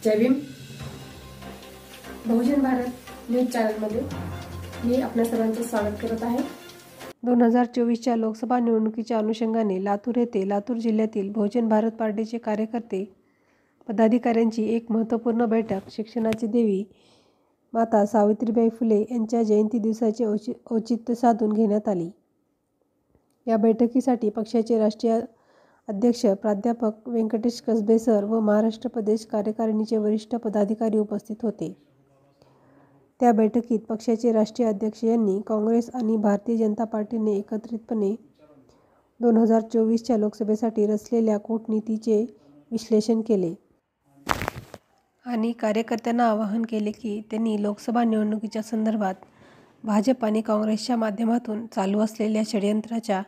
जय भीम. बहुजन Bharat news चॅनलमध्ये मी आपल्या सर्वांचे स्वागत करत आहे. 2024च्या लोकसभा निवडणुकीच्या अनुषंगाने लातूर येथे लातूर जिल्ह्यातील बहुजन भारत पार्टीचे कार्यकर्ते पदाधिकाऱ्यांची एक महत्त्वपूर्ण बैठक शिक्षणाची देवी माता सावित्रीबाई फुले यांच्या जयंती दिवसाचे औचित्य साधून घेण्यात आली. या बैठकीसाठी पक्षाचे राष्ट्रीय अध्यक्ष प्राध्यापक व्यंकटेश कसबे सर व महाराष्ट्र प्रदेश कार्यकारिणीचे वरिष्ठ पदाधिकारी उपस्थित होते. त्या बैठकीत पक्षाचे राष्ट्रीय अध्यक्ष यांनी काँग्रेस आणि भारतीय जनता पार्टीने एकत्रितपणे 2024च्या लोकसभेसाठी रचलेल्या कूटनीतीचे विश्लेषण केले आणि कार्यकर्त्यांना आवाहन केले की त्यांनी लोकसभा निवडणुकीच्या संदर्भात भाजप आणि काँग्रेसच्या माध्यमातून चालू असलेल्या षडयंत्राच्या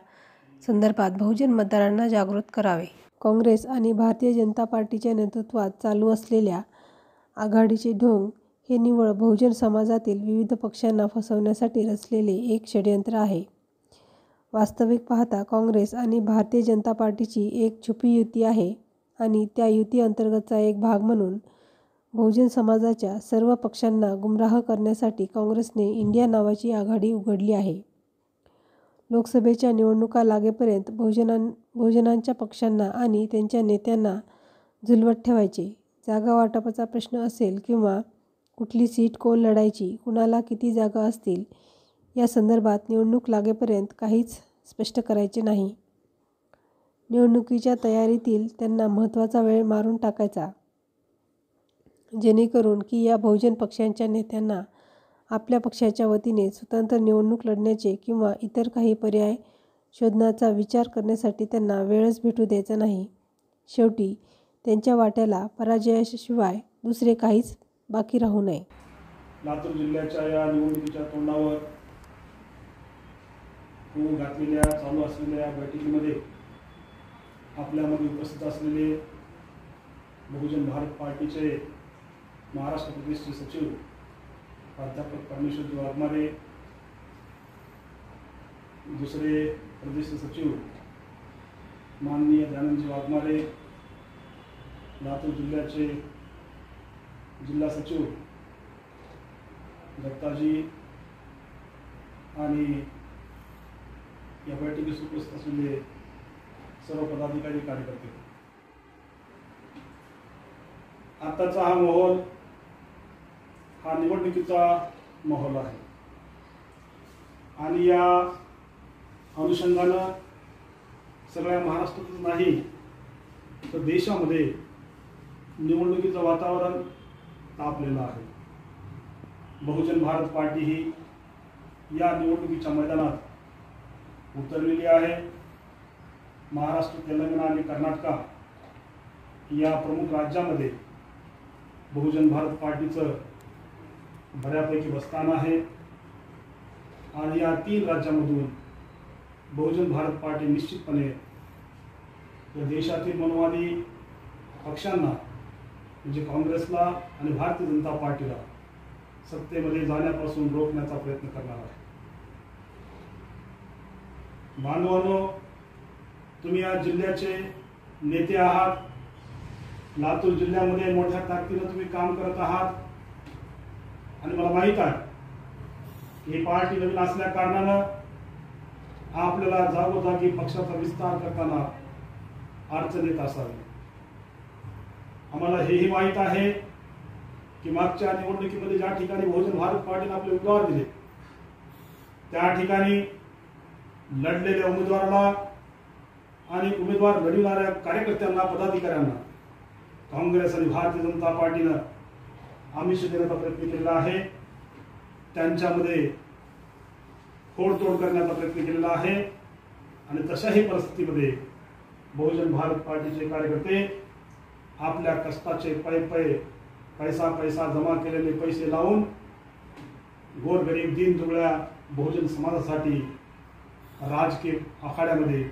संदर्भात बहुजन मतदारांना जागृत करावे. काँग्रेस आणि भारतीय जनता पार्टीच्या नेतृत्वात चालू असलेल्या आघाडीचे ढोंग हे निव्वळ बहुजन समाजातील विविध पक्षांना फसवण्यासाठी रचलेले एक षडयंत्र आहे. वास्तविक पाहता काँग्रेस आणि भारतीय जनता पार्टीची एक छुपी युती आहे आणि त्या युती अंतर्गतचा एक भाग म्हणून बहुजन समाजाच्या सर्व पक्षांना गुमराह करण्यासाठी काँग्रेसने इंडिया नावाची आघाडी उघडली आहे. लोकसभेच्या निवडणुका लागेपर्यंत बहुजनांच्या पक्षांना आणि त्यांच्या नेत्यांना झुलवत ठेवायचे. जागा वाटपाचा प्रश्न असेल किंवा कुठली सीट कोण लढायची, कुणाला किती जागा असतील या संदर्भात निवडणूक लागेपर्यंत काहीच स्पष्ट करायचे नाही. निवडणुकीच्या तयारीतील त्यांना महत्त्वाचा वेळ मारून टाकायचा, जेणेकरून की या बहुजन पक्षांच्या नेत्यांना आपल्या पक्षाच्या वतीने स्वतंत्र निवडणूक लढण्याचे किंवा इतर काही पर्याय शोधण्याचा विचार करण्यासाठी त्यांना वेळच भेटू द्यायचा नाही. शेवटी त्यांच्या वाट्याला पराजयाशिवाय दुसरे काहीच बाकी राहू नये. लातूर जिल्ह्याच्या या निवडणुकीच्या तोंडावर होऊन घातलेल्या चालू असलेल्या बैठकीमध्ये आपल्यामध्ये उपस्थित असलेले बहुजन भारत पार्टीचे महाराष्ट्र प्रदेशचे सचिव प्राध्यापक परमेश्वरजी वाघमारे, दुसरे प्रदेश सचिव माननीय दयानंदजी वाघमारे, लातूर जिल्ह्याचे जिल्हा सचिव दत्ताजी आणि या बैठकीस उपस्थित असलेले सर्व पदाधिकारी कार्यकर्ते. आताचा हा माहोल हा निवडणुकीचा माहोल आहे आणि या अनुषंगानं सगळ्या महाराष्ट्रातच नाही तर देशामध्ये निवडणुकीचं वातावरण तापलेलं आहे. बहुजन भारत पार्टी ही या निवडणुकीच्या मैदानात उतरलेली आहे. महाराष्ट्र, तेलंगणा आणि कर्नाटक या प्रमुख राज्यामध्ये बहुजन भारत पार्टीचं बऱ्यापैकी बस्तान आहे आणि या 3 राज्यामधून बहुजन भारत पार्टी निश्चितपणे या देशातील मनोवादी पक्षांना म्हणजे काँग्रेसला आणि भारतीय जनता पार्टीला सत्तेमध्ये जाण्यापासून रोखण्याचा प्रयत्न करणार आहे. बांधवांनो, तुम्ही या जिल्ह्याचे नेते आहात. लातूर जिल्ह्यामध्ये मोठ्या ताकदीनं तुम्ही काम करत आहात आणि मला माहीत आहे ही पार्टी नवीन असल्या कारणानं आपल्याला जागोजागी पक्षाचा विस्तार करताना अडचण येत असावी. आम्हाला हेही माहीत आहे की मागच्या निवडणुकीमध्ये ज्या ठिकाणी बहुजन भारत पार्टीने आपले उमेदवार दिले त्या ठिकाणी लढलेल्या उमेदवाराला आणि उमेदवार लढविणाऱ्या कार्यकर्त्यांना, पदाधिकाऱ्यांना काँग्रेस आणि भारतीय जनता पार्टीनं आमिष देण्याचा प्रयत्न केलेला आहे. त्यांच्यामध्ये फोडतोड करण्याचा प्रयत्न केलेला आहे आणि तशाही परिस्थितीमध्ये बहुजन भारत पार्टीचे कार्यकर्ते आपल्या कष्टाचे पैसा जमा केलेले पैसे लावून गोरगरीब दीनदुबळ्या बहुजन समाजासाठी राजकीय आखाड्यामध्ये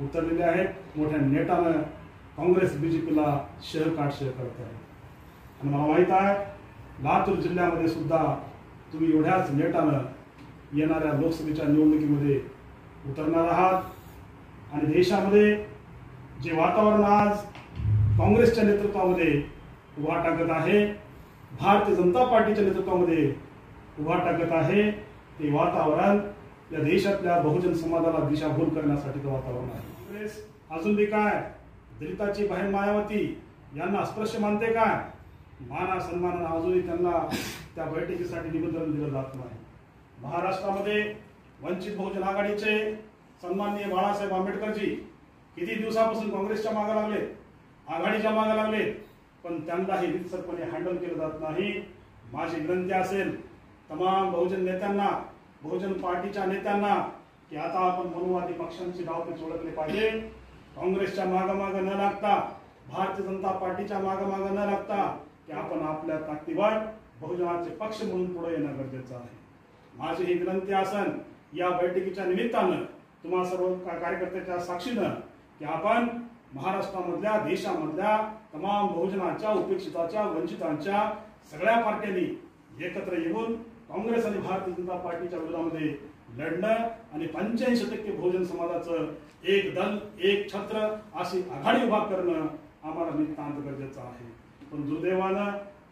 उतरलेले आहेत. मोठ्या नेटानं काँग्रेस बीजेपीला शह करत आहे आणि मला माहीत आहे लातूर जिल्ह्यामध्ये सुद्धा तुम्ही एवढ्याच नेटानं येणाऱ्या लोकसभेच्या निवडणुकीमध्ये उतरणार आहात आणि देशामध्ये जे वातावरण आज काँग्रेसच्या नेतृत्वामध्ये उभा टाकत आहे, भारतीय जनता पार्टीच्या नेतृत्वामध्ये उभा टाकत आहे, ते वातावरण या देशातल्या बहुजन समाजाला दिशाभूल करण्यासाठीचं वातावरण आहे. काँग्रेस अजून बी काय दलिताची बहीण मायावती यांना स्पर्श मानते काय? माना सन्मानानं अजूनही त्यांना त्या बैठकीसाठी निमंत्रण दिलं जात नाही. महाराष्ट्रामध्ये वंचित बहुजन आघाडीचे सन्माननीय बाळासाहेब आंबेडकरजी किती दिवसापासून काँग्रेसच्या मागे लागले, आघाडीच्या मागे लागले, पण त्यांनाही रितसरपणे हँडल केलं जात नाही. माझी विनंती असेल तमाम बहुजन नेत्यांना, बहुजन पार्टीच्या नेत्यांना की आता आपण मनुवादी पक्षांची डावपेच ओळखले पाहिजे. काँग्रेसच्या मागे न लागता, भारतीय जनता पार्टीच्या मागे न लागता की आपण आपल्या ताकदीवर बहुजनाचे पक्ष म्हणून पुढे येणं गरजेचं आहे. माझी ही विनंती असेल या बैठकीच्या निमित्तानं तुम्हा सर्व कार्यकर्त्याच्या साक्षीनं की आपण महाराष्ट्रामधल्या, देशामधल्या तमाम बहुजनाच्या, उपेक्षिताच्या, वंचितांच्या सगळ्या पार्ट्यांनी एकत्र येऊन काँग्रेस आणि भारतीय जनता पार्टीच्या विरोधामध्ये लढणं आणि 85% बहुजन समाजाचं एक दल, एक छत्र अशी आघाडी उभा करणं आम्हाला नितांत गरजेचं आहे. पण दुर्दैवानं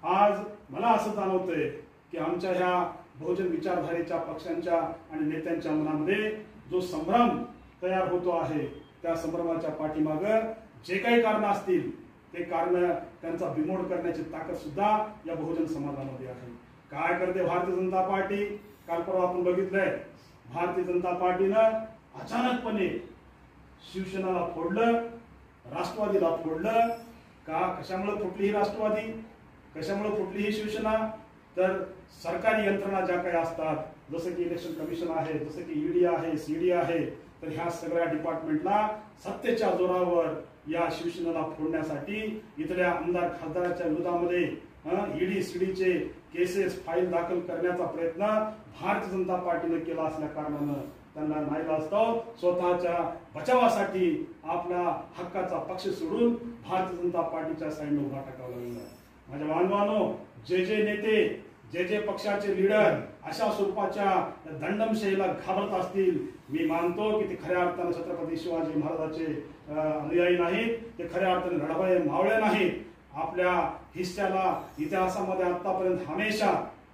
आज मला असं जाणवतंय की आमच्या ह्या बहुजन विचारधारेच्या पक्षांच्या आणि नेत्यांच्या मनामध्ये जो संभ्रम तयार होतो आहे, त्या संभ्रमाच्या पाठीमागं जे काही कारण असतील ते कारण त्यांचा बिमोड करण्याची ताकद सुद्धा या बहुजन समाजामध्ये आहे. काय करते भारतीय जनता पार्टी? काल परवा आपण बघितलंय, भारतीय जनता पार्टीनं अचानकपणे शिवसेनेला फोडलं, राष्ट्रवादीला फोडलं. का कशामुळे फुटली ही राष्ट्रवादी, कशामुळे फुटली ही शिवसेना? तर सरकारी यंत्रणा ज्या काही असतात, जसं की इलेक्शन कमिशन आहे, जसं की ईडी आहे, सीडी आहे, तर ह्या सगळ्या डिपार्टमेंटला सत्तेच्या जोरावर या शिवसेनेला फोडण्यासाठी इथल्या आमदार खासदाराच्या विरोधामध्ये ईडी सीडीचे केसेस फाईल दाखल करण्याचा प्रयत्न भारतीय जनता पार्टीने केला असल्या कारणानं त्यांना नाईलाजास्तव स्वतःच्या बचावासाठी आपला हक्काचा पक्ष सोडून भारतीय जनता पार्टीच्या साईडने उभा टाकावा लागला. माझ्या बांधवांनो, जे नेते, जे पक्षाचे लीडर अशा स्वरूपाच्या दंडमशाहीला घाबरत असतील, मी मानतो की ते खऱ्या अर्थानं छत्रपती शिवाजी महाराजांचे अनुयायी नाहीत, ते खऱ्या अर्थाने लढाई मावळे नाहीत. आपल्या हिस्साला इतिहासामध्ये आतापर्यंत हमेशा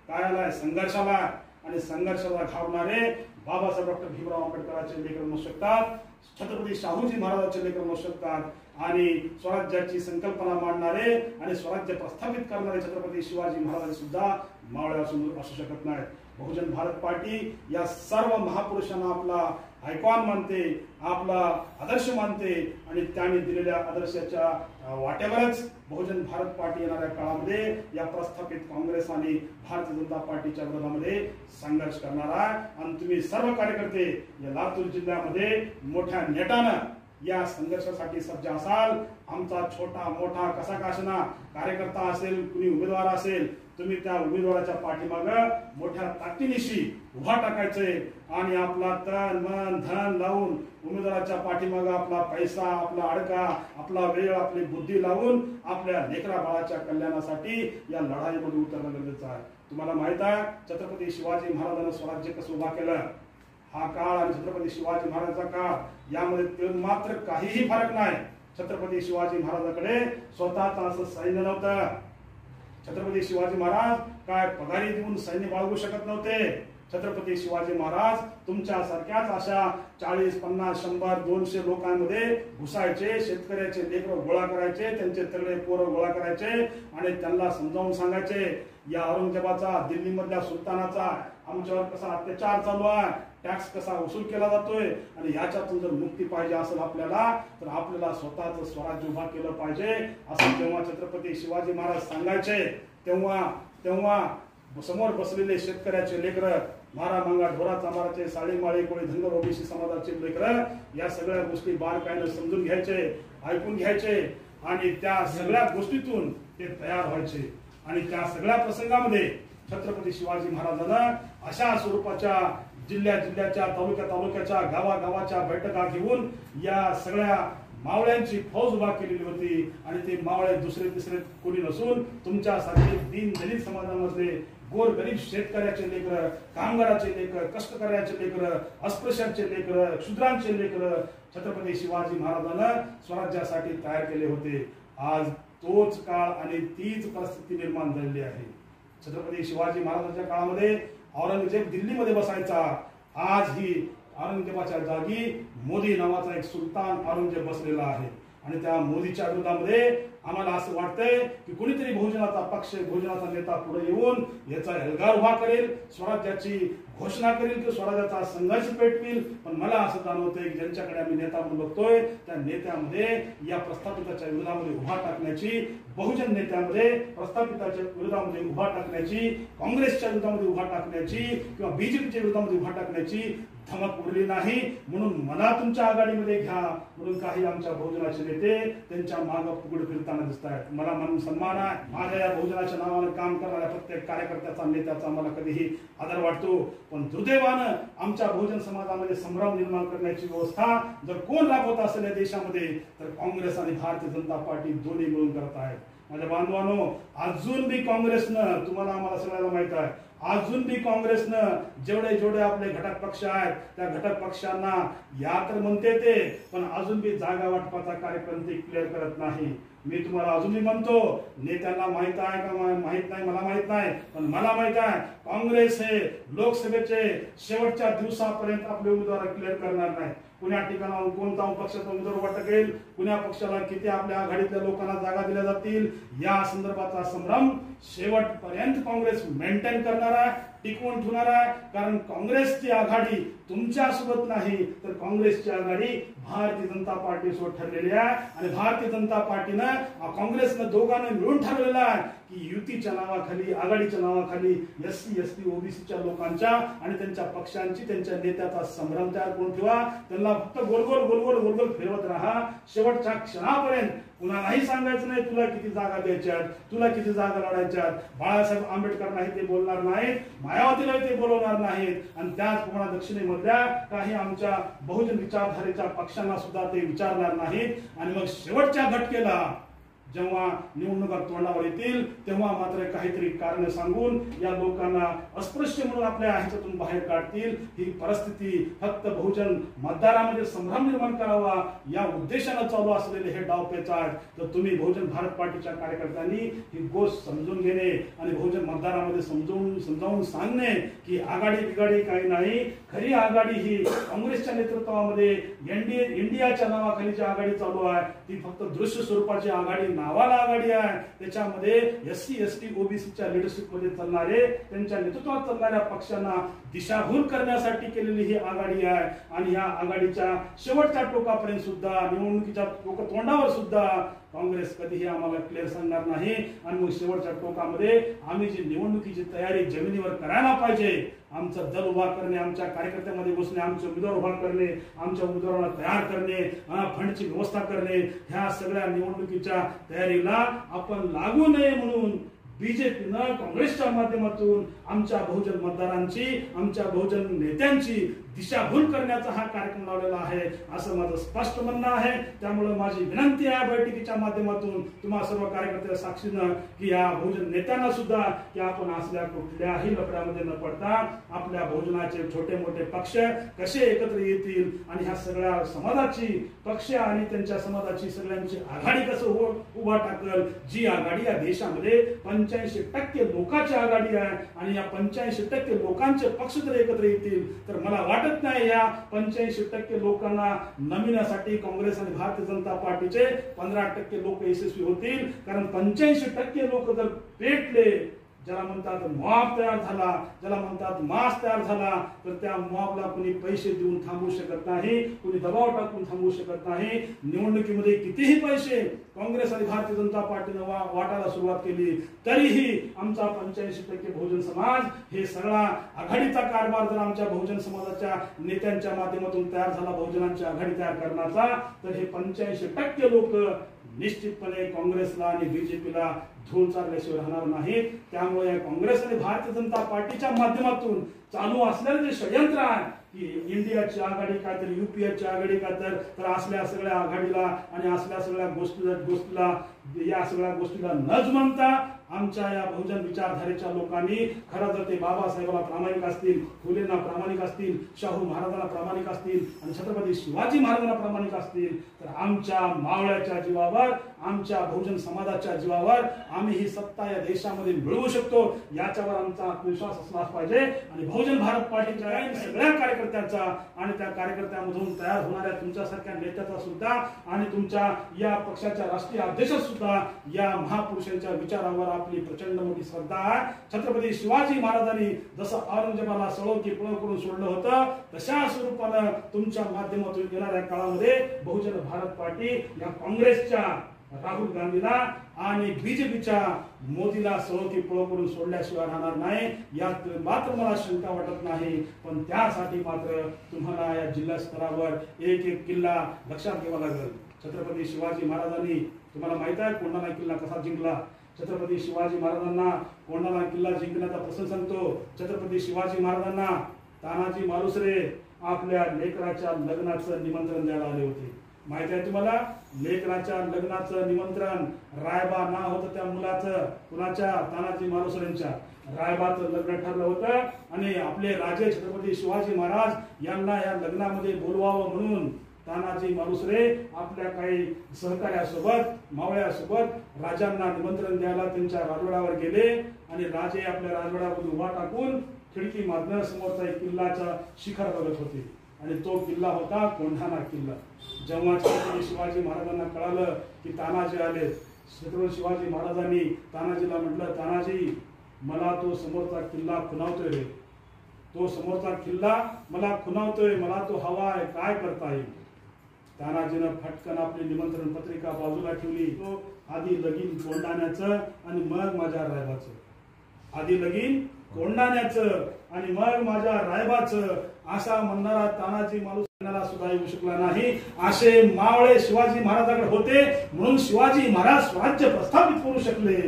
काय आलाय? संघर्षाला, आणि संघर्षाला घाबरणारे बाबासाहेब डॉक्टर भीमराव आंबेडकरांचे लेकर म्हणू शकतात, छत्रपती शाहूजी महाराजांचे लेकर म्हणू शकतात, आणि स्वराज्याची संकल्पना मांडणारे आणि स्वराज्य प्रस्थापित करणारे छत्रपती शिवाजी महाराज सुद्धा मावळे असू शकत नाहीत. बहुजन भारत पार्टी या सर्व महापुरुषांना आपला आयकॉन मानते, आपला आदर्श मानते, आणि त्यांनी दिलेल्या आदर्शाच्या वाटेवरच बहुजन भारत पार्टी येणाऱ्या काळामध्ये या प्रस्थापित काँग्रेस आणि भारतीय जनता पार्टीच्या विरोधामध्ये संघर्ष करणार आहे. आणि तुम्ही सर्व कार्यकर्ते या लातूर जिल्ह्यामध्ये मोठ्या नेटानं या संघर्षासाठी सज्ज असाल. आमचा छोटा मोठा कसा काशना कार्यकर्ता असेल, कुणी उमेदवार असेल, तुम्ही त्या उमेदवाराच्या पाठीमागं मोठ्या ताकदीनिशी उभा टाकायचे आणि आपला तन मन धन लावून उमेदवाराच्या पाठीमागं आपला पैसा, आपला अडका, आपला वेळ, आपली बुद्धी लावून आपल्या लेकरा बाळाच्या कल्याणासाठी या लढाईमध्ये उतरणं गरजेचं आहे. तुम्हाला माहित आहे छत्रपती शिवाजी महाराजांनी स्वराज्य कसं उभा केलं? हा काळ आणि छत्रपती शिवाजी महाराजांचा काळ यामध्ये मात्र काहीही फरक नाही. छत्रपती शिवाजी महाराजांकडे स्वतःच असं सैन्य नव्हतं. छत्रपती शिवाजी महाराज काय पगारी देऊन सैन्य बाळगू शकत नव्हते. छत्रपती शिवाजी महाराज तुमच्या सारख्याच अशा 40, 50, 100, 200 लोकांमध्ये घुसायचे, शेतकऱ्याचे लेकरं गोळा करायचे, त्यांचे तगडे पोरं गोळा करायचे आणि त्यांना समजावून सांगायचे या औरंगजेबाचा, दिल्लीमधल्या सुलतानाचा आमच्यावर कसा अत्याचार चालू आहे, टॅक्स कसा वसूल केला जातोय, आणि याच्यातून जर मुक्ती पाहिजे असेल आपल्याला तर आपल्याला स्वतःचं स्वराज्य उभा केलं पाहिजे असं जेव्हा छत्रपती शिवाजी महाराज सांगायचे तेव्हा समोर बसलेले शेतकऱ्याचे लेकरं, मारा मांगा ढोरा चामाराचे, साळीमाळी कोळी धनगर ओबीसी समाजाचे लेकरं या सगळ्या गोष्टी बारकाईनं समजून घ्यायचे, ऐकून घ्यायचे, आणि त्या सगळ्या गोष्टीतून ते तयार व्हायचे. आणि त्या सगळ्या प्रसंगामध्ये छत्रपती शिवाजी महाराजांना अशा स्वरूपाच्या जिल्ह्याच्या, तालुक्याच्या, गावाच्या बैठका घेऊन या सगळ्या मावळ्यांची फौज उभा केलेली होती. आणि ते मावळे दुसरे तिसरे कोणी नसून तुमच्यासारखे दीन दलित समाजामध्ये गोर गरीब शेतकऱ्याचे लेकर, कामगाराचे लेकर, कष्टकऱ्याचे लेकर, अस्पृश्यांचे लेकर, क्षुद्रांचे लेकर छत्रपती शिवाजी महाराजांना स्वराज्यासाठी तयार केले होते. आज तोच काळ आणि तीच परिस्थिती निर्माण झालेली आहे. छत्रपती शिवाजी महाराजांच्या काळामध्ये औरंगजेब दिल्लीमध्ये बसायचा. आज ही औरंगजेबाच्या जागी मोदी नावाचा एक सुलतान औरंगजेब बसलेला आहे. आणि त्या मोदीच्या विरोधामध्ये आम्हाला असं वाटतंय की कुणीतरी बहुजनाचा पक्ष, बहुजनाचा नेता पुढे येऊन याचा एल्गार उभा करेल, स्वराज्याची घोषणा करेल की स्वराज्याचा संघर्ष पेटवेल. पण मला असं जाणवतंय की ज्यांच्याकडे आम्ही नेता म्हणून बघतोय त्या नेत्यामध्ये या प्रस्थापिताच्या विरोधामध्ये उभा टाकण्याची, बहुजन नेत्यामध्ये प्रस्थापिताच्या विरोधामध्ये उभा टाकण्याची, काँग्रेसच्या विरोधामध्ये उभा टाकण्याची किंवा बीजेपीच्या विरोधामध्ये उभा टाकण्याची धमक उरली नाही. म्हणून मला तुमच्या आघाडीमध्ये घ्या म्हणून काही आमच्या बहुजनाचे नेते त्यांच्या मागे पुढे फिरताना दिसत आहेत. मला मन सन्मान आहे. माझ्या या बहुजनाच्या नावाने काम करणाऱ्या प्रत्येक कार्यकर्त्याचा, नेत्याचा मला कधीही आदर वाटतो. पण दुर्दैवानं आमच्या बहुजन समाजामध्ये संभ्रम निर्माण करण्याची व्यवस्था जर कोण राबवत असेल या देशामध्ये तर काँग्रेस आणि भारतीय जनता पार्टी दोन्ही मिळून करत आहेत. माझ्या बांधवांनो, अजून बी काँग्रेसनं, तुम्हाला आम्हाला सगळ्याला माहित आहे, अजून बी काँग्रेसनं जेवढे आपले घटक पक्ष आहेत त्या घटक पक्षांना या तर म्हणते ते, पण अजून बी जागा वाटपाचा कार्यक्रम ते क्लिअर करत नाही. मी तुम्हाला अजूनही म्हणतो, नेत्यांना माहित आहे का माहित नाही मला माहित नाही, पण मला माहित आहे काँग्रेस हे लोकसभेचे शेवटच्या दिवसापर्यंत आपले उमेदवार क्लिअर करणार नाही. कुण्या ठिकाणाहून कोणता पक्षाचा उमेदवार उभा टाकेल, कुण्या पक्षाला किती आपल्या आघाडीतल्या लोकांना जागा दिल्या जातील या संदर्भाचा संभ्रम शेवटपर्यंत काँग्रेस मेंटेन करणार आहे, टिकवून ठेवणार आहे. कारण काँग्रेसची आघाडी तुमच्या सोबत नाही तर काँग्रेसची आघाडी भारतीय जनता पार्टी सोबत ठरलेली आहे. आणि भारतीय जनता पार्टीनं काँग्रेसनं दोघांना मिळून ठरवलेलं आहे की युतीच्या नावाखाली, आघाडीच्या नावाखाली SC ST OBCच्या लोकांच्या आणि त्यांच्या पक्षांची, त्यांच्या नेत्याचा संभ्रम तयार करून ठेवा. त्यांना फक्त गोल गोल फिरवत राहा. शेवटच्या क्षणापर्यंत कुणालाही सांगायचं नाही तुला किती जागा द्यायच्यात, तुला किती जागा लढायच्यात. बाळासाहेब आंबेडकरांनाही ते बोलणार नाहीत, मायावतीलाही ते बोलवणार नाहीत आणि त्याचप्रमाणे दक्षिणेमधल्या काही आमच्या बहुजन विचारधारेच्या पक्षांना सुद्धा ते विचारणार नाहीत. आणि मग शेवटच्या घटकेला जेव्हा निवडणुका तोंडावर येतील तेव्हा मात्र काहीतरी कारण सांगून या लोकांना अस्पृश्य म्हणून आपल्या ह्याच्यातून बाहेर काढतील. ही परिस्थिती फक्त बहुजन मतदारामध्ये संभ्रम निर्माण करावा या उद्देशाने चालू असलेले हे डावपेच आहेत. तर तुम्ही बहुजन भारत पार्टीच्या कार्यकर्त्यांनी ही गोष्ट समजून घेणे आणि बहुजन मतदारामध्ये समजावून सांगणे की आघाडी बिघाडी काही नाही. खरी आघाडी ही काँग्रेसच्या नेतृत्वामध्ये इंडियाच्या नावाखाली जी आघाडी चालू आहे ती फक्त दृश्य स्वरूपाची आघाडी, नावाला आघाडी आहे. त्याच्यामध्ये SC ST OBCच्या लिडरशिप मध्ये चालणारे, त्यांच्या नेतृत्वात चालणाऱ्या पक्षांना दिशाभूल करण्यासाठी केलेली ही आघाडी आहे. आणि या आघाडीच्या शेवटच्या टोकापर्यंत सुद्धा, निवडणुकीच्या तोंडावर सुद्धा काँग्रेस कधीही आम्हाला क्लिअर सांगणार नाही. आणि मग शेवटच्या टोकामध्ये आम्ही जी निवडणुकीची तयारी जमिनीवर करायला पाहिजे, आमचं दल उभा करणे, आमच्या कार्यकर्त्यामध्ये बसणे, आमचे उमेदवार उभा करणे, आमच्या उमेदवारांना तयार करणे, फंडची व्यवस्था करणे, ह्या सगळ्या निवडणुकीच्या तयारीला आपण लागू नये म्हणून बीजेपीनं काँग्रेसच्या माध्यमातून आमच्या बहुजन मतदारांची, आमच्या बहुजन नेत्यांची दिशाभूल करण्याचा हा कार्यक्रम लावलेला आहे असं माझं स्पष्ट म्हणणं आहे. त्यामुळे माझी विनंती आहे बैठकीच्या माध्यमातून तुम्हा सर्व कार्यकर्त्याच्या साक्षीनं की या बहुजन नेत्यांना सुद्धा की आपण असल्या कुठल्याही लफड्यामध्ये न पडता आपल्या बहुजनाचे छोटे मोठे पक्ष कसे एकत्र येतील आणि ह्या सगळ्या समाजाची पक्ष आणि त्यांच्या समाजाची सगळ्यांची आघाडी कसं उभा टाकल. जी आघाडी या देशामध्ये 85% लोकांची आघाडी आहे आणि या 85% लोकांचे पक्ष जर एकत्र येतील तर मला वाटत नाही या 85% लोकांना नमिण्यासाठी काँग्रेस आणि भारतीय जनता पार्टीचे 15% लोक यशस्वी होतील. कारण 85% लोक जर पेटले, ज्याला म्हणतात मॉब तयार झाला, ज्याला म्हणतात मास तयार झाला, तर त्या मॉबला कोणी पैसे देऊन थांबवू शकत नाही, कोणी दबाव टाकून थांबवू शकत नाही. निवडणुकीमध्ये कितीही पैसे काँग्रेस आणि भारतीय जनता पार्टीने वाटायला सुरुवात केली तरीही आमचा 85% बहुजन समाज हे सगळा आघाडीचा कारभार जर आमच्या बहुजन समाजाच्या नेत्यांच्या माध्यमातून तयार झाला, बहुजनांची आघाडी तयार करण्याचा, तर हे 85% लोक निश्चितपणे काँग्रेसला आणि बीजेपीला धूळ चालल्याशिवाय राहणार नाही. त्यामुळे काँग्रेस आणि भारतीय जनता पार्टीच्या माध्यमातून चालू असलेलं जे षडयंत्र आहे की इंडियाची आघाडी काय तर UPAची आघाडी काय तर असल्या सगळ्या आघाडीला आणि असल्या सगळ्या गोष्टीला या सगळ्या गोष्टीला न जुमानता आमच्या या बहुजन विचारधारेच्या लोकांनी खरं जर ते बाबासाहेबांना प्रामाणिक असतील, फुलेंना प्रामाणिक असतील, शाहू महाराजांना प्रामाणिक असतील आणि छत्रपती शिवाजी महाराजांना प्रामाणिक असतील तर आमच्या मावळ्याच्या जीवावर, आमच्या बहुजन समाजाच्या जीवावर आम्ही ही सत्ता या देशामध्ये मिळवू शकतो याच्यावर आमचा आत्मविश्वास असला पाहिजे। आणि बहुजन भारत पार्टीच्या सगळ्या कार्यकर्त्यांचा आणि त्या कार्यकर्त्यांमधून तयार होणाऱ्या तुमच्यासारख्या नेत्याचा सुद्धा आणि तुमच्या या पक्षाच्या राष्ट्रीय अध्यक्षा सुद्धा या महापुरुषांच्या विचारावर आपली प्रचंड मोठी श्रद्धा आहे। छत्रपती शिवाजी महाराजांनी जसं औरंगजेबाला सळो की पळो करून सोडलं होतं तशा स्वरूपानं तुमच्या माध्यमातून येणाऱ्या काळामध्ये बहुजन भारत पार्टी या काँग्रेसच्या राहुल गांधीला आणि बीजेपीच्या मोदीला सळो की पळो करून सोडल्याशिवाय राहणार नाही यात मात्र मला शंका वाटत नाही। पण त्यासाठी मात्र तुम्हाला या जिल्हा स्तरावर एक एक किल्ला लक्षात घ्यावा लागेल। छत्रपती शिवाजी महाराजांनी, तुम्हाला माहित आहे कोंढाणा किल्ला कसा जिंकला। छत्रपती शिवाजी महाराजांना कोंढाणा किल्ला जिंकण्याचा प्रसंग सांगतो। छत्रपती शिवाजी महाराजांना तानाजी मालुसरे आपल्या लेकराच्या लग्नाचं निमंत्रण द्यायला आले होते। माहिती आहे तुम्हाला, लेकराच्या लग्नाचं निमंत्रण, रायबा नाव होतं त्या मुलाचं, कुणाच्या, तानाजी मालुसरेंच्या। रायबाचं लग्न ठरलं होतं आणि आपले राजे छत्रपती शिवाजी महाराज यांना या लग्नामध्ये बोलवावं म्हणून तानाजी मालुसरे आपल्या काही सहकार्यासोबत, मावळ्यासोबत राजांना निमंत्रण द्यायला त्यांच्या राजवाड्यावर गेले आणि राजे आपल्या राजवाड्यावर उभा टाकून खिडकी मागणं समोरचा एक किल्ल्याचा शिखर बघत होते आणि तो किल्ला होता कोंढाणा किल्ला। जेव्हा छत्रपती शिवाजी महाराजांना कळालं की तानाजी आले, छत्रपती शिवाजी महाराजांनी तानाजीला म्हटलं, तानाजी मला तो समोरचा किल्ला खुणावतोय रे, तो समोरचा किल्ला मला खुणावतोय, मला तो हवा आहे, काय करता येईल। तानाजीनं फटकन आपली निमंत्रण पत्रिका बाजूला ठेवली। तो आधी लगीन कोंढाण्याचं आणि मग माझ्या रायबाचं, आधी लगीन कोंढाण्याचं आणि मग माझ्या रायबाचं असा म्हणणारा तानाजी मालुसरेंना सुद्धा येऊ शकला नाही। असे मावळे शिवाजी महाराजांकडे होते म्हणून शिवाजी महाराज स्वराज्य प्रस्थापित करू शकले।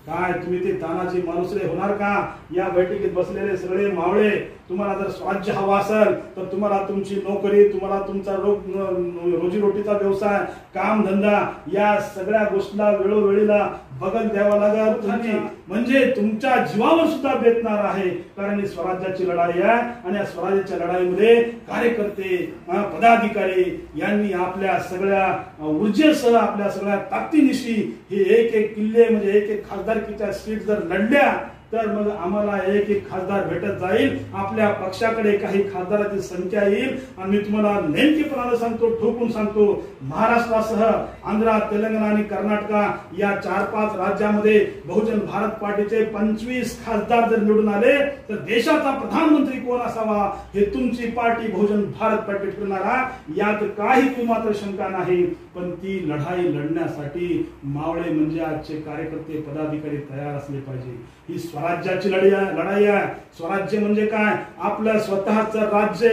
काय तुम्ही ते तानाजी मालुसरे होणार का? या बैठकीत बसलेले सगळे मावळे, तुम्हाला जर स्वराज्य हवा असेल तर तुम्हाला तुमची नोकरी, तुम्हाला तुमचा रोजीरोटीचा व्यवसाय, काम धंदा या सगळ्या गोष्टीला वेळोवेळीला बगल द्यावा लागेल, म्हणजे तुमच्या जीवावर सुद्धा बेतणार आहे। कारण ही स्वराज्याची लढाई आहे आणि या स्वराज्याच्या लढाईमध्ये कार्यकर्ते, पदाधिकारी यांनी आपल्या सगळ्या ऊर्जेसह, आपल्या सगळ्या ताकदीनिशी हे एक एक किल्ले म्हणजे एक एक खासदारकीच्या सीट जर लढल्या तर मग आम्हाला एक एक खासदार भेटत जाईल, आपल्या पक्षाकडे काही खासदाराची संख्या येईल। आणि मी तुम्हाला नेमकेपणाने सांगतो, ठोकून सांगतो, महाराष्ट्रासह आंध्र, तेलंगणा आणि कर्नाटका या 4-5 राज्यामध्ये बहुजन भारत पार्टीचे 25 खासदार जर निवडून आले तर देशाचा प्रधानमंत्री कोण असावा हे तुमची पार्टी बहुजन भारत पार्टी ठरणार, यात काही मात्र शंका नाही। पण ती लढाई लढण्यासाठी मावळे म्हणजे आजचे कार्यकर्ते, पदाधिकारी तयार असले पाहिजे। ही स्वराज्याची लढाई आहे। स्वराज्य म्हणजे काय? आपलं स्वतःचं राज्य,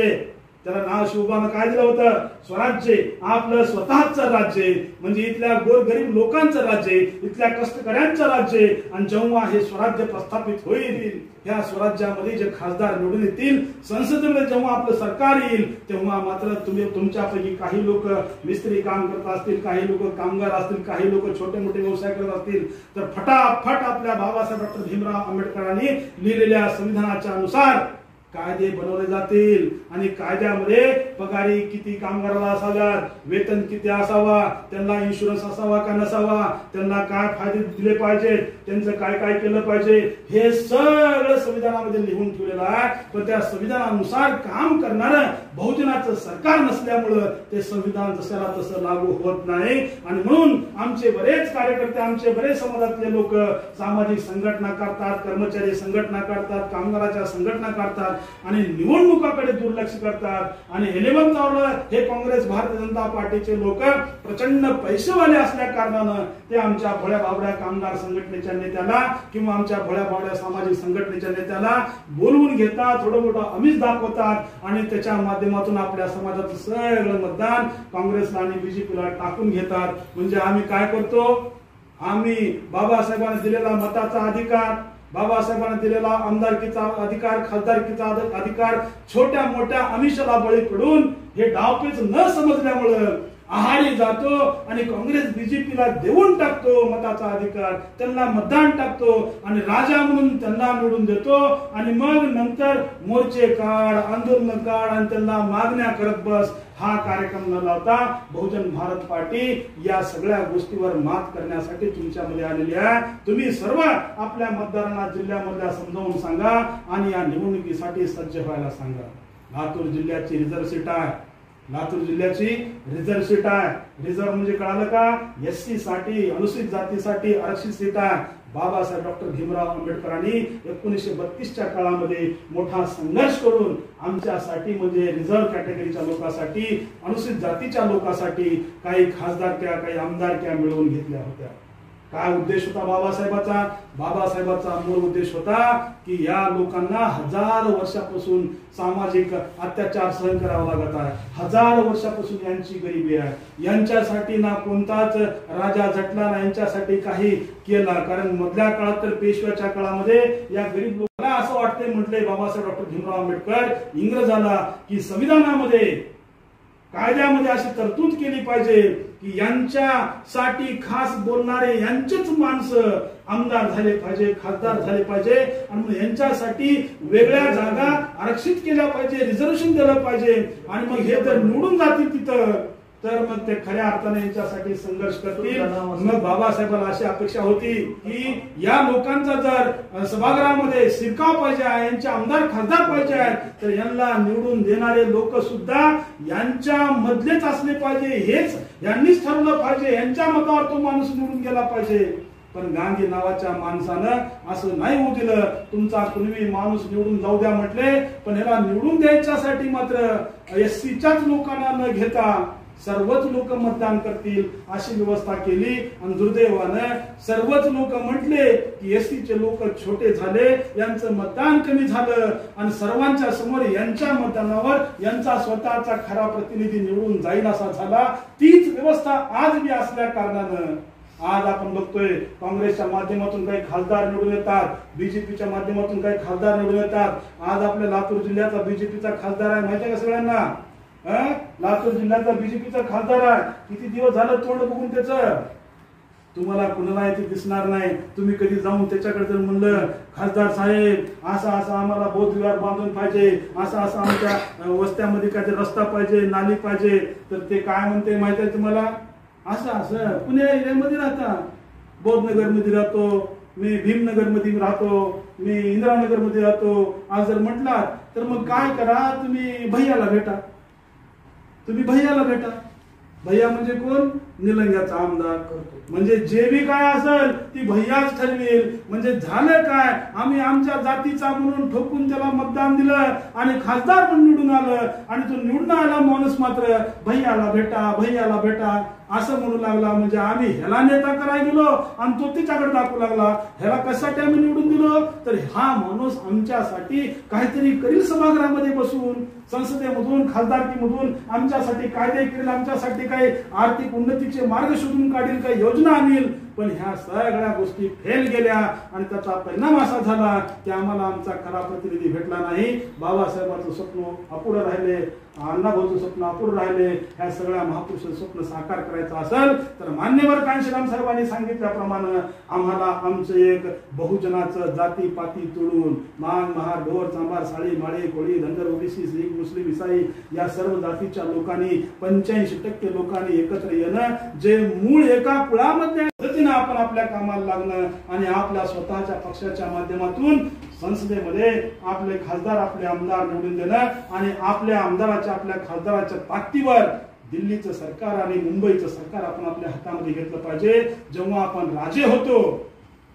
त्याला नाव शिवबानं काय दिलं होतं? स्वराज्य। आपलं स्वतःचं राज्य म्हणजे इथल्या गोरगरीब लोकांचं राज्य, इथल्या कष्टकऱ्यांचं राज्य। आणि जेव्हा हे स्वराज्य प्रस्थापित होईल, या स्वराज्यामध्ये जे खासदार निवडून येतील, संसदेमध्ये जेव्हा आपलं सरकार येईल तेव्हा मात्र तुमच्यापैकी काही लोक मिस्त्री काम करत असतील, काही लोक कामगार असतील, काही लोक छोटे मोठे व्यवसाय करत असतील तर फटाफट आपल्या बाबासाहेब डॉक्टर भीमराव आंबेडकरांनी लिहिलेल्या संविधानाच्या अनुसार कायदे बनवले जातील आणि कायद्यामध्ये पगारी किती कामगाराला असाव्यात, वेतन किती असावा, त्यांना इन्शुरन्स असावा का नसावा, त्यांना काय फायदे दिले पाहिजेत, त्यांचं काय काय केलं पाहिजे, हे सगळं संविधानामध्ये लिहून ठेवलेलं आहे। पण त्या संविधानानुसार काम करणारं बहुजनाचं सरकार नसल्यामुळं ते संविधान जसंला तसं लागू होत नाही। आणि म्हणून आमचे बरेच कार्यकर्ते, आमचे बरेच समाजातले लोक सामाजिक संघटना करतात, कर्मचारी संघटना करतात, कामगाराच्या संघटना करतात आणि निवडणुकाकडे दुर्लक्ष करतात। आणि 11th आवरला हे काँग्रेस, भारतीय जनता पार्टीचे लोक प्रचंड पैसेवाले असल्या कारणानं ते आमच्या भोळ्या बाबड्या कामगार संघटनेच्या नेत्याला किंवा आमच्या भोळ्या बाबड्या सामाजिक संघटनेच्या नेत्याला बोलवून घेतात, थोडं मोठं आमिष दाखवतात आणि त्याच्या माध्यमातून आपल्या समाजाचं सगळं मतदान काँग्रेसला आणि बीजेपीला टाकून घेतात। म्हणजे आम्ही काय करतो? आम्ही बाबासाहेबांनी दिलेला मताचा अधिकार, बाबासाहेबांनी दिलेला आमदारकीचा अधिकार, खासदारकीचा अधिकार छोट्या मोठ्या आमिषाला बळी पडून हे डावपेच न समजल्यामुळे आहारी जातो आणि काँग्रेस बीजेपीला देऊन टाकतो मताचा अधिकार, त्यांना मतदान टाकतो आणि राजा म्हणून त्यांना निवडून देतो आणि मग नंतर मोर्चे काढ, आंदोलन काढ आणि त्यांना मागण्या करत बस. हा कार्यक्रम न लावता बहुजन भारत पार्टी या सगळ्या गोष्टीवर मात करण्यासाठी तुमच्यामध्ये आलेली आहे. तुम्ही सर्व आपल्या मतदारांना जिल्ह्यामधल्या समजावून सांगा आणि या निवडणुकीसाठी सज्ज व्हायला सांगा. लातूर जिल्ह्याची रिझर्व्ह सीट आहे, लातूर जिल्ह्याची रिझर्व्ह सीट आहे. रिझर्व्ह म्हणजे कळालं का? एससी साठी, अनुसूचित जातीसाठी आरक्षित सीट आहे. बाबासाहेब डॉक्टर भीमराव आंबेडकरांनी 1932च्या काळामध्ये मोठा संघर्ष करून आमच्यासाठी म्हणजे रिझर्व्ह कॅटेगरीच्या लोकांसाठी, अनुसूचित जातीच्या लोकांसाठी काही खासदारक्या, काही आमदारक्या मिळवून घेतल्या होत्या. काय उद्देश होता बाबासाहेबाचा? बाबासाहेबाचा मूळ उद्देश होता की या लोकांना 1000 वर्षापासून सामाजिक अत्याचार सहन करावा लागत आहे, 1000 वर्षापासून यांची गरिबी आहे, यांच्यासाठी ना कोणताच राजा झटला ना यांच्यासाठी काही केला. कारण मधल्या काळात तर पेशव्याच्या काळामध्ये या गरीब लोकांना असं वाटते, म्हटले बाबासाहेब डॉक्टर भीमराव आंबेडकर इंग्रजाला, की संविधानामध्ये कायद्यामध्ये अशी तरतूद केली पाहिजे की यांच्यासाठी खास बोलणारे यांचेच माणसं आमदार झाले पाहिजे, खासदार झाले पाहिजे आणि यांच्यासाठी वेगळ्या जागा आरक्षित केल्या पाहिजे, रिझर्वेशन दिलं पाहिजे आणि मग हे जर निवडून जातील तिथं तर मग ते खऱ्या अर्थाने यांच्यासाठी संघर्ष करतील. मग बाबासाहेबांना अशी अपेक्षा होती की या लोकांचा जर सभागृहामध्ये शिरकाव पाहिजे आहे, यांचे आमदार खासदार पाहिजे आहेत, तर यांना निवडून देणारे लोक सुद्धा यांच्या मधलेच असले पाहिजे, हेच यांनीच ठरवलं पाहिजे, यांच्या मतावर तो माणूस निवडून गेला पाहिजे. पण गांधी नावाच्या माणसानं असं नाही होऊ दिलं. तुमचा कुणबी माणूस निवडून जाऊ द्या म्हटले, पण ह्याला निवडून द्यायच्यासाठी मात्र एससीच्याच लोकांना न घेता सर्वच लोक मतदान करतील अशी व्यवस्था केली. आणि दुर्दैवानं सर्वच लोक म्हटले की एससीचे लोक छोटे झाले, यांचं मतदान कमी झालं आणि सर्वांच्या समोर यांच्या मतदानावर यांचा स्वतःचा खरा प्रतिनिधी निवडून जाईल असा झाला. तीच व्यवस्था आज बी असल्या कारणानं आज आपण बघतोय काँग्रेसच्या माध्यमातून काही खासदार निवडून येतात, बीजेपीच्या माध्यमातून काही खासदार निवडून येतात. आज आपल्या लातूर जिल्ह्याचा बीजेपीचा खासदार आहे, माहिती आहे का सगळ्यांना? लातूर जिल्ह्याचा बीजेपीचा खासदार आहे. किती दिवस झालं तोंड बघून त्याचं? तुम्हाला कुणाला ते दिसणार नाही. तुम्ही कधी जाऊन त्याच्याकडे जर म्हणलं खासदार साहेब असं असं आम्हाला बौद्धविहार बांधून पाहिजे, असं असं आमच्या वस्त्यामध्ये काहीतरी रस्ता पाहिजे, नाली पाहिजे, तर ते काय म्हणते माहिती आहे तुम्हाला? असं असं पुणे एरियामध्ये राहता, बौद्धनगर मध्ये राहतो मी, भीमनगर मध्ये राहतो मी, इंदिरानगर मध्ये राहतो. आज जर म्हटला तर मग काय करा, तुम्ही भैयाला भेटा, तुम्ही भैयाला भेटा. भैया म्हणजे कोण? निलंग्याचा आमदार. म्हणजे जे बी काय असेल ती भैयाच ठरवेल. म्हणजे झालं काय, आम्ही आमच्या जातीचा म्हणून ठोकून त्याला मतदान दिलं आणि खासदार पण निवडून आलं आणि तो निवडून आला माणूस मात्र भैयाला भेटा, भैयाला भेटा असं म्हणू लागला. म्हणजे आम्ही ह्याला नेता करायला गेलो आणि तो तिच्याकडे दाखवू लागला. ह्याला कशासाठी आम्ही निवडून दिलो, तर हा माणूस आमच्यासाठी काहीतरी करील, सभागृहामध्ये बसून, संसदेमधून, खासदारकीमधून आमच्यासाठी कायदे करेल, आमच्यासाठी काही आर्थिक उन्नतीचे मार्ग शोधून काढील, काही योजना आणील. पण ह्या सगळ्या गोष्टी फेल गेल्या आणि त्याचा परिणाम असा झाला की आम्हाला आमचा खरा प्रतिनिधी भेटला नाही. बाबासाहेबांचं स्वप्न अपुरं राहिले, अण्णाभाऊचं स्वप्न अपुरं राहिले. ह्या सगळ्या महापुरुषाचं स्वप्न साकार करायचं असेल तर मान्यवर कांशीराम साहेबांनी सांगितल्याप्रमाणे आम्हाला आमचं एक बहुजनाचं जाती पाती तोडून मान, महार, ढोर, चांभार, साळी, माळी, कोळी, धनगर, ओबीसी, शीख, मुस्लिम, इसाई या सर्व जातीच्या लोकांनी 85% लोकांनी एकत्र येणं, जे मूळ एका कुळामध्ये पद्धतीने आपण आपल्या कामाला लागणं आणि आपल्या स्वतःच्या पक्षाच्या माध्यमातून संसदेमध्ये आपले खासदार, आपले आमदार निवडून देणं आणि आपल्या आमदाराच्या, आपल्या खासदाराच्या ताकदीवर दिल्लीचं सरकार आणि मुंबईचं सरकार आपण आपल्या हातामध्ये घेतलं पाहिजे. जेव्हा आपण राजे होतो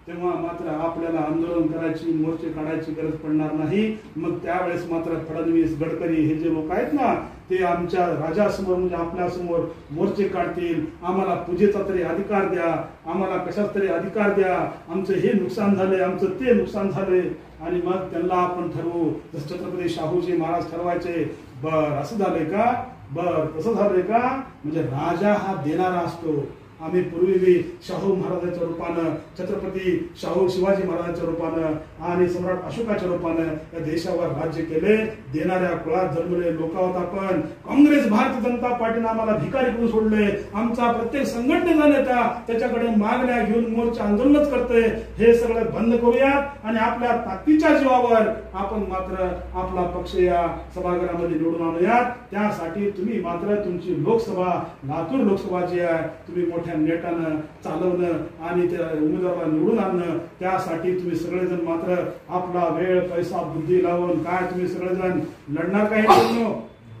तेव्हा मात्र आपल्याला आंदोलन करायची, मोर्चे काढायची गरज पडणार नाही. मग त्यावेळेस मात्र फडणवीस, गडकरी हे जे लोक आहेत ना, ते आमच्या राजासमोर म्हणजे आपल्या समोर मोर्चे काढतील, आम्हाला पूजेचा तरी अधिकार द्या, आम्हाला कशाच तरी अधिकार द्या, आमचं हे नुकसान झाले, आमचं ते नुकसान झाले. आणि मग त्यांना आपण ठरवू. जसं छत्रपती शाहूजी महाराज ठरवायचे, बर असं झालंय का, बर तसं झालंय का. म्हणजे राजा हा देणारा असतो आम्ही पूर्वी बी शाहू महाराजांच्या रूपानं, छत्रपती शाहू शिवाजी महाराजांच्या रूपानं आणि सम्राट अशोकाच्या रूपानं या देशावर राज्य केले. देणाऱ्या कुळात जन्मले लोक आहोत आपण. काँग्रेस भारतीय जनता पार्टीने आम्हाला भिकारी करून सोडले. आमचा प्रत्येक संघटनेचा नेता त्याच्याकडे मागण्या घेऊन मोर्चा आंदोलनच करते. हे सगळं बंद करूयात आणि आपल्या ताकदीच्या जीवावर आपण मात्र आपला पक्ष या सभागृहामध्ये निवडून आणूयात. त्यासाठी तुम्ही मात्र तुमची लोकसभा, लातूर लोकसभा जी आहे, तुम्ही मोठ्या नेटानं चालवणं आणि त्या उमेदवाराला निवडून आणणं, त्यासाठी तुम्ही सगळेजण मात्र आपला वेळ, पैसा, बुद्धी लावून काय तुम्ही सगळेजण लढणार काय?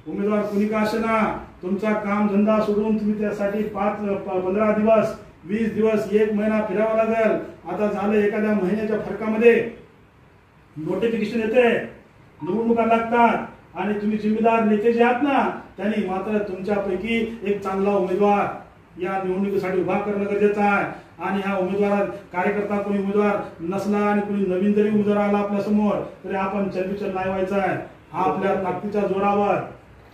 उमेदवार कुणी का असेना, तुमचा काम धंदा सोडून तुम्ही त्यासाठी 15 दिवस, 20 दिवस, 1 महिना फिरावा लागेल. आता झालं एखाद्या महिन्याच्या फरकामध्ये नोटिफिकेशन येते, निवडणुका लागतात आणि तुम्ही जिम्मेदार नेते जे आहात ना, त्यांनी मात्र तुमच्यापैकी एक चांगला उमेदवार या निवडणुकीसाठी उभा करणं गरजेचं आहे. आणि हा उमेदवार कार्यकर्ता कोणी उमेदवार नसला आणि कोणी नवीन जरी उमेदवार आला आपल्या समोर तरी आपण चलबिचल नाही व्हायचा आहे. आपल्या ताकदीच्या जोरावर,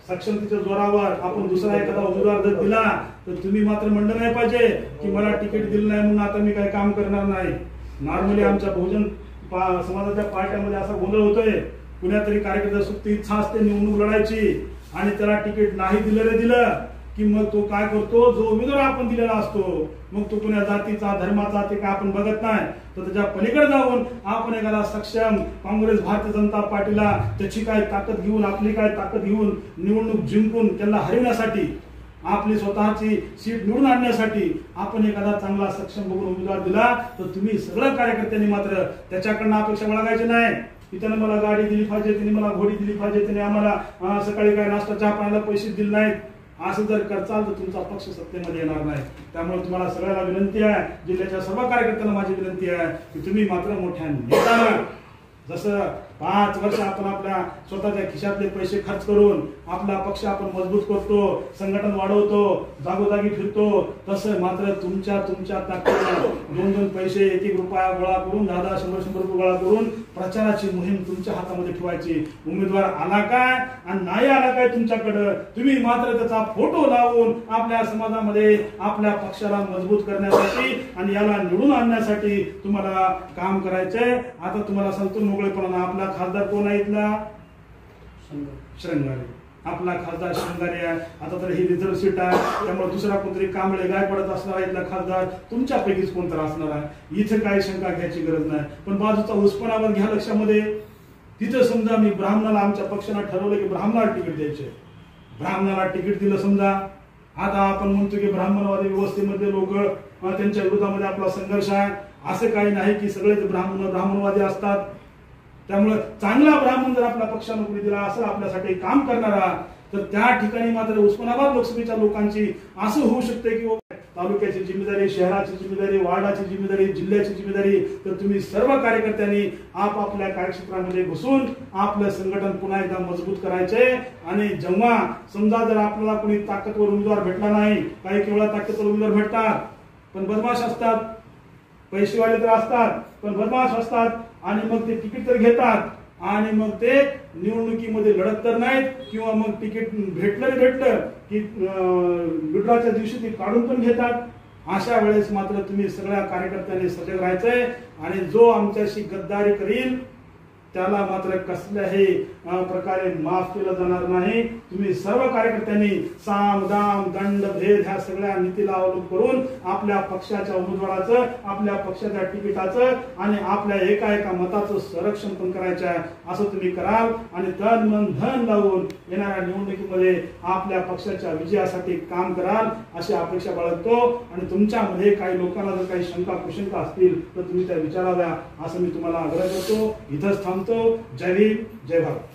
सक्षमतेच्या जोरावर आपण दुसरा एखादा उमेदवार जर दिला तर तुम्ही मात्र म्हणलं नाही पाहिजे की मला तिकीट दिलं नाही म्हणून आता मी काही काम करणार नाही. नॉर्मली आमच्या बहुजन समाजाच्या पार्ट्यामध्ये असा गोंधळ होतोय. कुणातरी कार्यकर्ता सुप्त इच्छा असते निवडणूक लढायची आणि त्याला तिकीट नाही दिलं की मग तो काय करतो, जो उमेदवार आपण दिलेला असतो मग तो कुण्या जातीचा, धर्माचा ते काय आपण बघत नाही, तर त्याच्या पलीकडे जाऊन आपण एखादा सक्षम काँग्रेस भारतीय जनता पार्टीला त्याची काय ताकद घेऊन, आपली काय ताकद घेऊन निवडणूक जिंकून त्याला हरवण्यासाठी, आपली स्वतःची सीट निवडून आणण्यासाठी आपण एखादा चांगला सक्षम बघून उमेदवार दिला तर तुम्ही सगळ्या कार्यकर्त्यांनी मात्र त्याच्याकडनं अपेक्षा बाळगायची नाही की त्याने मला गाडी दिली पाहिजे, त्याने मला घोडी दिली पाहिजे, त्याने आम्हाला सकाळी काय नाश्ता चहा पाण्याला पैसे दिले नाहीत. असं जर करचाल तर तुमचा पक्ष सत्तेमध्ये येणार नाही. त्यामुळे तुम्हाला सगळ्यांना विनंती आहे, जिल्ह्याच्या सर्व कार्यकर्त्यांना माझी विनंती आहे की तुम्ही मात्र मोठ्या नेत्यानं जसं 5 वर्ष आपण आपल्या स्वतःच्या खिशातले पैसे खर्च करून आपला पक्ष आपण मजबूत करतो, संघटन वाढवतो, जागोजागी फिरतो, तसं मात्र तुमच्या ताकदीने 2-2 पैसे, 1-1 रुपया गोळा करून, 10-10, 100-100 रुपये गोळा करून प्रचाराची मोहीम तुमच्या हातामध्ये ठेवायची. उमेदवार आला काय आणि नाही आला काय तुमच्याकडं, तुम्ही मात्र त्याचा फोटो लावून आपल्या समाजामध्ये आपल्या पक्षाला मजबूत करण्यासाठी आणि याला निवडून आणण्यासाठी तुम्हाला काम करायचंय. आता तुम्हाला सांगतो मोकळेपणा, आपला खासदार कोण आहे इथला? श्रंगारे. आपला खासदार श्रंगारे आहे. आता तर ही रिझर्व्ह सीट आहे, त्यामुळे दुसरा कोणतरी कांबळे गायपडत असणार आहे. इथला खासदार तुमच्यापैकीच कोणतर असणार आहे. इथे काही शंका घ्यायची गरज नाही. पण बाजूचा उस्मानाबाद घ्या लक्षामध्ये. तिथं समजा मी ब्राह्मणाला, आमच्या पक्षानं ठरवलं की ब्राह्मणाला तिकीट द्यायचे, ब्राह्मणाला तिकीट दिलं समजा. आता आपण म्हणतो की ब्राह्मणवादी व्यवस्थेमध्ये लोक त्यांच्या विरोधामध्ये आपला संघर्ष आहे. असं काही नाही की सगळे ब्राह्मणवादी असतात. त्यामुळे चांगला ब्राह्मण जर आपल्या पक्षानं कोणी दिला असेल आपल्यासाठी काम करणारा, तर त्या ठिकाणी मात्र उस्मानाबाद लोकसभेच्या लोकांची असं होऊ शकते की तालुक्याची जिम्मेदारी, शहराची जिम्मेदारी, वार्डाची जिम्मेदारी, जिल्ह्याची जिम्मेदारी, तर तुम्ही सर्व कार्यकर्त्यांनी आपापल्या कार्यक्षेत्रामध्ये घुसून आपलं संघटन पुन्हा एकदा मजबूत करायचे. आणि जेव्हा समजा जर आपल्याला कोणी ताकदवर उमेदवार भेटला नाही, काही केवळ ताकदवर उमेदवार भेटतात पण बदमाश असतात, पैसेवाले तर असतात पण बदमाश असतात, आणि मग ते तिकीट तर घेतात आणि मग ते निवडणुकीमध्ये लढत तर नाहीत, किंवा मग तिकीट भेटलं की विड्रॉच्या दिवशी ते काढून पण घेतात. अशा वेळेस मात्र तुम्ही सगळ्या कार्यकर्त्यांनी सजग राहायचंय. आणि जो आमच्याशी गद्दारी करील त्याला मात्र कसल्याही प्रकारे माफ केलं जाणार नाही. तुम्ही सर्व कार्यकर्त्यांनी साम दाम दंड भेद ह्या सगळ्या नीतीला अवलंब करून आपल्या पक्षाच्या उमेदवाराचं, आपल्या पक्षाच्या तिकिटाचं आणि आपल्या एका मताचं संरक्षण पण करायचं आहे. असं तुम्ही कराल आणि तन मन धन लावून येणाऱ्या निवडणुकीमध्ये आपल्या पक्षाच्या विजयासाठी काम कराल अशी अपेक्षा बाळगतो. आणि तुमच्यामध्ये काही लोकांना जर काही शंका कुशंका असतील तर तुम्ही त्या विचाराव्या असं मी तुम्हाला आग्रह करतो. इथंच थांबतो. जय भीम, जय भारत.